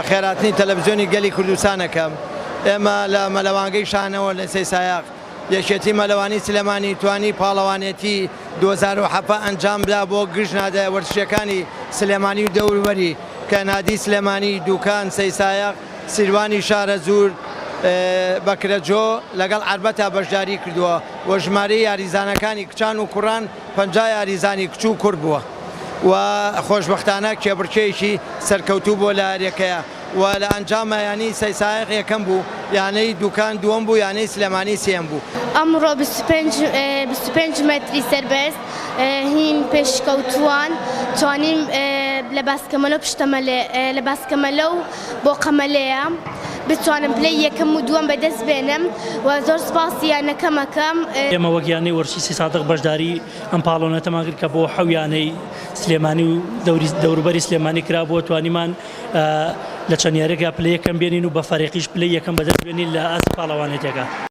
بە خێراتنی تەلەڤیزیۆنی گەلی کوردستانەکەم. ئێمە لە مەلەوانگەی شانەوە لە سەی سایاق یەکێتی مەلەوانی سلێمانی توانی پاڵەوانێتی 2007 ئەنجام بدا بۆ گژنادە وەرزشەکانی سلێمانی و دەوروبەری کە نادی سلێمانی، دووکان، سەی سایاق، سیروانی شارە زور، بەکرەجۆ لەگەڵ عەربەتا بەشداری کردووە و ژمارەی یاریزانەکانی کچان و کوڕان 50 یاریزانی کچ و کوڕ بووە و خۆشبەختانە کێبڕکێیەکی سەرکەوتوو بۆ لە هەرێکەیە و لە ئەنجامە ینی سەی سایاق یەکەم بوو، یانەی دووکان دووەم بوو، یانەی سلێمانی سێم بوو. ئەمڕۆ 25 مەتری سەربەست هین پێشکەوتووان توانیم لە باسکەمەلە پشتەمەلێ لە باسکەمەلە و بۆ قەمەلەیە بتوانم پلەی یەکەم و دووەم بەدەست بێنم و زۆر سپاسی یانەکەمەکەم. ئێمە وەک یانەی وەرزشی سی سادق بەشداری ئەم پاڵۆنەتەمان کرد کە بۆ حەویانەی سلێمانی و دەوروبەری سلێمانی کرابووە توانیمان لە چەند یاریێکا پلەی یەکەم بێنین و بە فەرێقیش پلەی یەکەم بەدەست بێنین لە ئاسی پاڵەوانێتێکە.